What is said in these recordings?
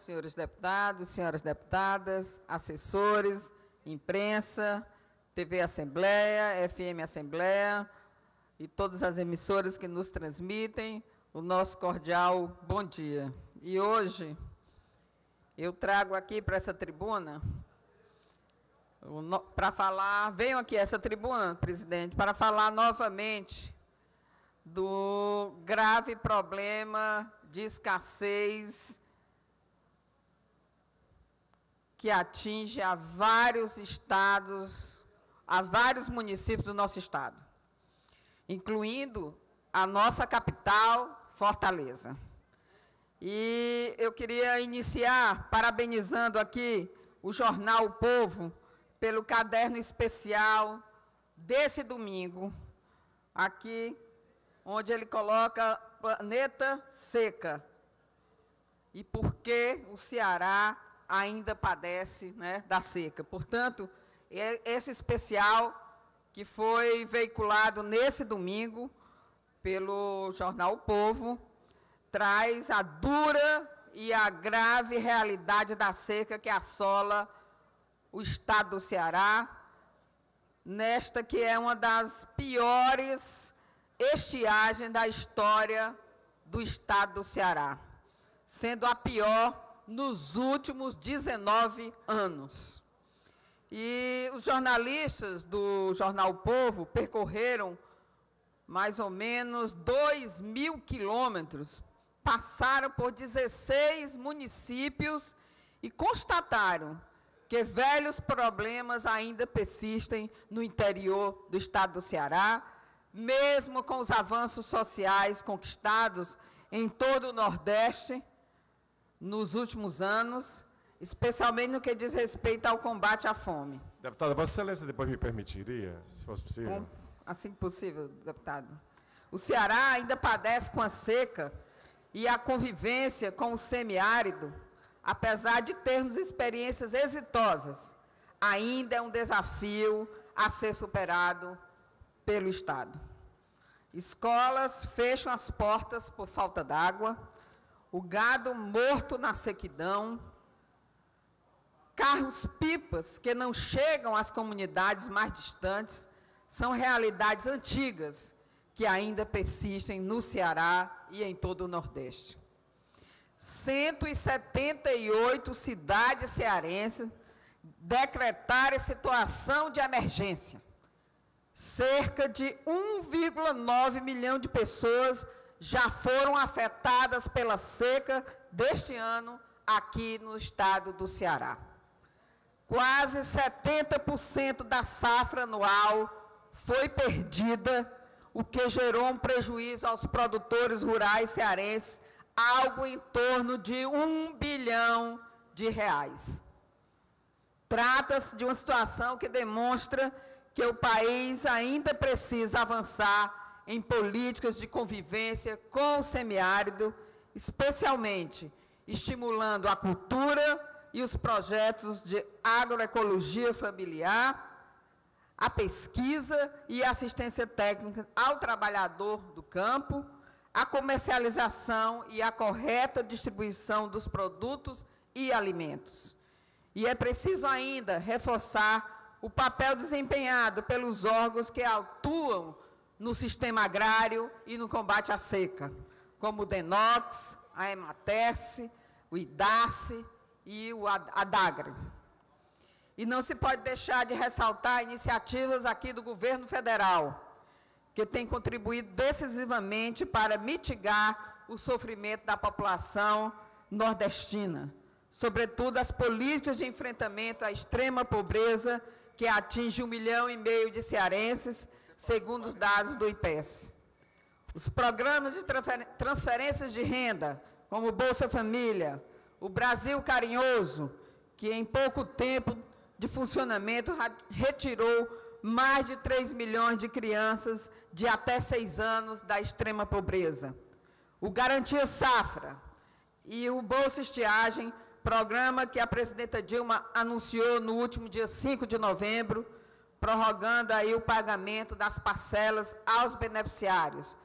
senhores deputados, senhoras deputadas, assessores, imprensa, TV Assembleia, FM Assembleia e todas as emissoras que nos transmitem, o nosso cordial bom dia. E hoje eu trago aqui para essa tribuna, para falar, venho aqui a essa tribuna, presidente, para falar novamente do grave problema de escassez que atinge a vários estados, a vários municípios do nosso estado, incluindo a nossa capital, Fortaleza. E eu queria iniciar parabenizando aqui o jornal O Povo pelo caderno especial desse domingo, aqui, onde ele coloca planeta seca e por que o Ceará ainda padece, né, da seca. Portanto, esse especial que foi veiculado nesse domingo pelo jornal O Povo traz a dura e a grave realidade da seca que assola o estado do Ceará, nesta que é uma das piores estiagens da história do estado do Ceará, sendo a pior nos últimos 19 anos. E os jornalistas do jornal O Povo percorreram mais ou menos 2.000 quilômetros, passaram por 16 municípios e constataram que velhos problemas ainda persistem no interior do estado do Ceará, mesmo com os avanços sociais conquistados em todo o Nordeste nos últimos anos, especialmente no que diz respeito ao combate à fome. Deputada, Vossa Excelência depois me permitiria, se fosse possível? Assim que possível, deputado. O Ceará ainda padece com a seca e a convivência com o semiárido, apesar de termos experiências exitosas, ainda é um desafio a ser superado pelo Estado. Escolas fecham as portas por falta d'água, o gado morto na sequidão, carros-pipas que não chegam às comunidades mais distantes, são realidades antigas que ainda persistem no Ceará e em todo o Nordeste. 178 cidades cearenses decretaram situação de emergência. Cerca de 1,9 milhão de pessoas já foram afetadas pela seca deste ano aqui no estado do Ceará. Quase 70% da safra anual foi perdida, o que gerou um prejuízo aos produtores rurais cearenses, algo em torno de R$1 bilhão. Trata-se de uma situação que demonstra que o país ainda precisa avançar em políticas de convivência com o semiárido, especialmente estimulando a cultura e os projetos de agroecologia familiar, a pesquisa e assistência técnica ao trabalhador do campo, a comercialização e a correta distribuição dos produtos e alimentos. E é preciso ainda reforçar o papel desempenhado pelos órgãos que atuam no sistema agrário e no combate à seca, como o DENOX, a EMATERCE, o IDACE e o ADAGRE. E não se pode deixar de ressaltar iniciativas aqui do governo federal, que tem contribuído decisivamente para mitigar o sofrimento da população nordestina, sobretudo as políticas de enfrentamento à extrema pobreza, que atinge 1,5 milhão de cearenses, segundo os dados do IPES. Os programas de transferências de renda, como o Bolsa Família, o Brasil Carinhoso, que em pouco tempo de funcionamento retirou mais de 3 milhões de crianças de até 6 anos da extrema pobreza. O Garantia Safra e o Bolsa Estiagem, programa que a presidenta Dilma anunciou no último dia 5 de novembro, prorrogando aí o pagamento das parcelas aos beneficiários.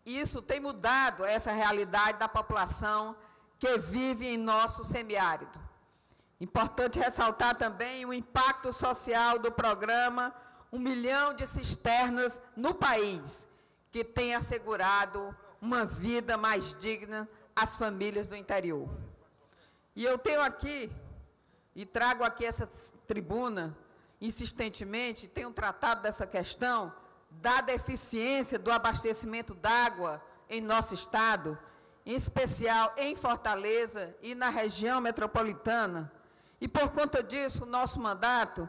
Isso tem mudado essa realidade da população que vivem em nosso semiárido. Importante ressaltar também o impacto social do programa 1 milhão de cisternas no país, que tem assegurado uma vida mais digna às famílias do interior. E eu tenho aqui, e trago aqui essa tribuna, insistentemente, tenho tratado dessa questão da deficiência do abastecimento d'água em nosso estado, em especial em Fortaleza e na região metropolitana. E, por conta disso, o nosso mandato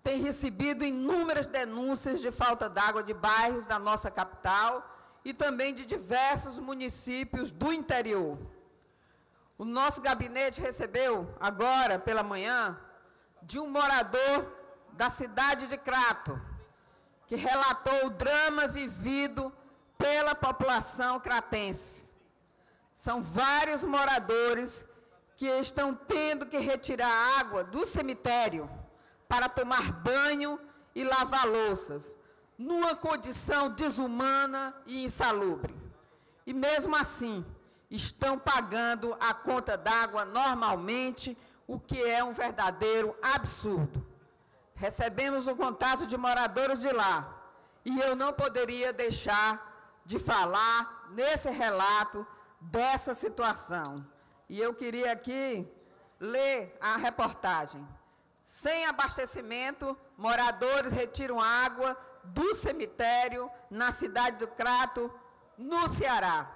tem recebido inúmeras denúncias de falta d'água de bairros da nossa capital e também de diversos municípios do interior. O nosso gabinete recebeu, agora pela manhã, de um morador da cidade de Crato, que relatou o drama vivido pela população cratense. São vários moradores que estão tendo que retirar água do cemitério para tomar banho e lavar louças, numa condição desumana e insalubre. E, mesmo assim, estão pagando a conta d'água normalmente, o que é um verdadeiro absurdo. Recebemos o contato de moradores de lá, e eu não poderia deixar de falar nesse relato dessa situação. E eu queria aqui ler a reportagem. Sem abastecimento, moradores retiram água do cemitério na cidade do Crato, no Ceará.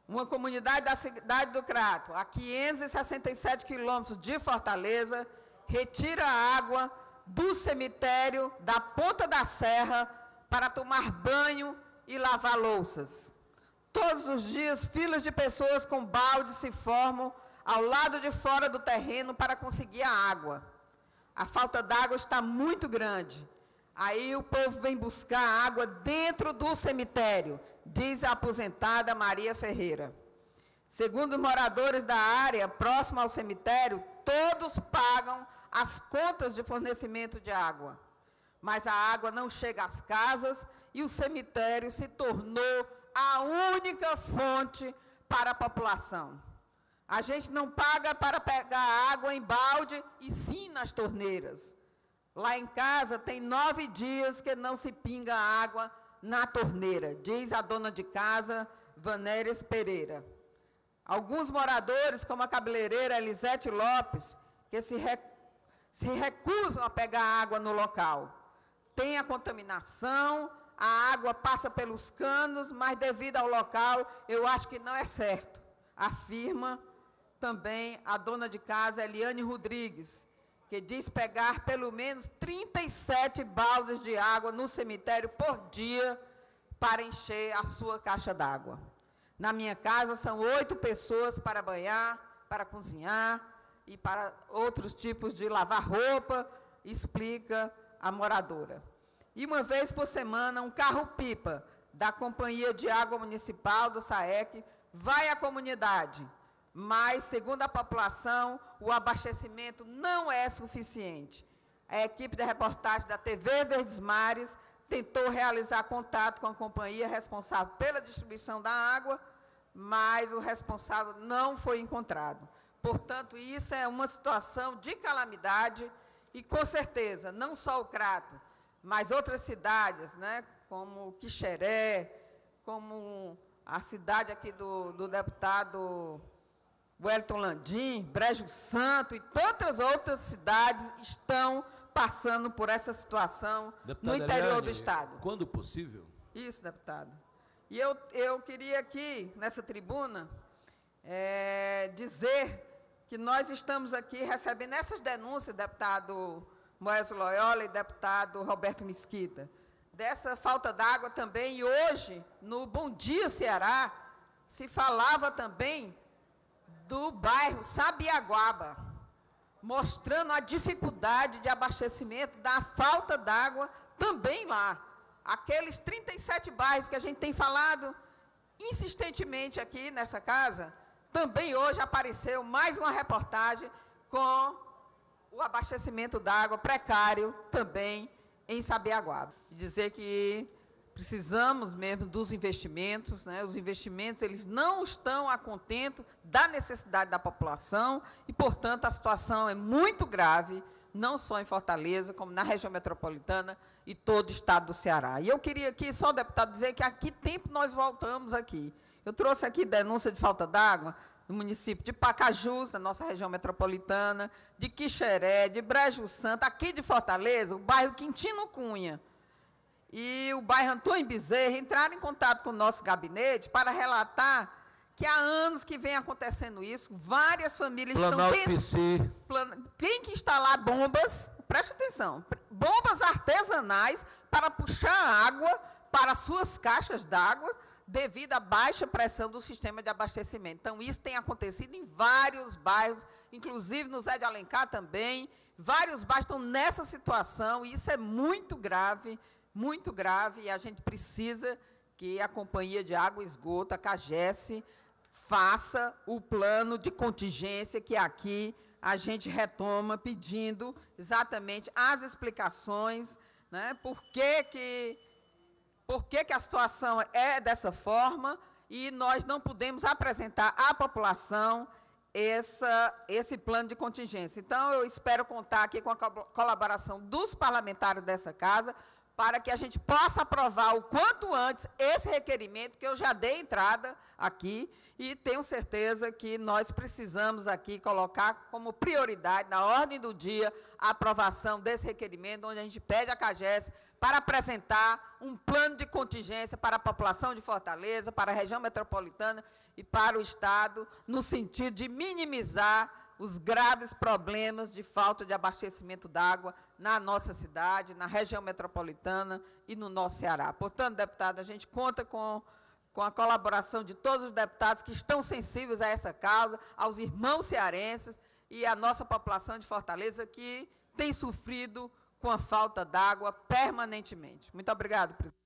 Uma comunidade da cidade do Crato, a 567 quilômetros de Fortaleza, retira água do cemitério da Ponta da Serra para tomar banho e lavar louças. Todos os dias, filas de pessoas com balde se formam ao lado de fora do terreno para conseguir a água. A falta d'água está muito grande. Aí o povo vem buscar água dentro do cemitério, diz a aposentada Maria Ferreira. Segundo os moradores da área próxima ao cemitério, todos pagam as contas de fornecimento de água. Mas a água não chega às casas e o cemitério se tornou a única fonte para a população. A gente não paga para pegar água em balde e sim nas torneiras. Lá em casa tem 9 dias que não se pinga água na torneira, diz a dona de casa, Vanéres Pereira. Alguns moradores, como a cabeleireira Elisete Lopes, que se recusam a pegar água no local. Tem a contaminação, a água passa pelos canos, mas devido ao local, eu acho que não é certo, afirma também a dona de casa, Eliane Rodrigues, que diz pegar pelo menos 37 baldes de água no cemitério por dia para encher a sua caixa d'água. Na minha casa, são 8 pessoas para banhar, para cozinhar e para outros tipos de lavar roupa, explica a moradora. E uma vez por semana, um carro-pipa da Companhia de Água Municipal do SAEC vai à comunidade, mas, segundo a população, o abastecimento não é suficiente. A equipe de reportagem da TV Verdes Mares tentou realizar contato com a companhia responsável pela distribuição da água, mas o responsável não foi encontrado. Portanto, isso é uma situação de calamidade e, com certeza, não só o Crato, mas outras cidades, né, como Quixeré, como a cidade aqui do deputado Wellington Landim, Brejo Santo e tantas outras cidades estão passando por essa situação no interior do estado. Quando possível? Isso, deputado. E eu queria aqui, nessa tribuna, dizer que nós estamos aqui recebendo essas denúncias, deputado Moés Loyola e deputado Roberto Mesquita, dessa falta d'água também. E hoje, no Bom Dia Ceará, se falava também do bairro Sabiaguaba, mostrando a dificuldade de abastecimento da falta d'água também lá. Aqueles 37 bairros que a gente tem falado insistentemente aqui nessa casa, também hoje apareceu mais uma reportagem com o abastecimento d'água precário também em Sabiaguaba. Dizer que precisamos mesmo dos investimentos, né? Os investimentos eles não estão a contento da necessidade da população e, portanto, a situação é muito grave, não só em Fortaleza, como na região metropolitana e todo o estado do Ceará. E eu queria aqui, só, deputado, dizer que há que tempo nós voltamos aqui. Eu trouxe aqui denúncia de falta d'água no município de Pacajus, na nossa região metropolitana, de Quixeré, de Brejo Santo, aqui de Fortaleza, o bairro Quintino Cunha e o bairro Antônio Bezerra entraram em contato com o nosso gabinete para relatar que há anos que vem acontecendo isso, várias famílias têm que instalar bombas, preste atenção, bombas artesanais para puxar água para suas caixas d'água devido à baixa pressão do sistema de abastecimento. Então, isso tem acontecido em vários bairros, inclusive no Zé de Alencar também, vários bairros estão nessa situação, e isso é muito grave, e a gente precisa que a Companhia de Água e Esgoto, a CAGES, faça o plano de contingência que aqui a gente retoma pedindo exatamente as explicações, né, por que a situação é dessa forma e nós não podemos apresentar à população esse plano de contingência. Então, eu espero contar aqui com a colaboração dos parlamentares dessa casa para que a gente possa aprovar o quanto antes esse requerimento, que eu já dei entrada aqui, e tenho certeza que nós precisamos aqui colocar como prioridade, na ordem do dia, a aprovação desse requerimento, onde a gente pede à CAGES para apresentar um plano de contingência para a população de Fortaleza, para a região metropolitana e para o Estado, no sentido de minimizar os graves problemas de falta de abastecimento d'água na nossa cidade, na região metropolitana e no nosso Ceará. Portanto, deputado, a gente conta com a colaboração de todos os deputados que estão sensíveis a essa causa, aos irmãos cearenses e à nossa população de Fortaleza, que tem sofrido com a falta d'água permanentemente. Muito obrigado, presidente.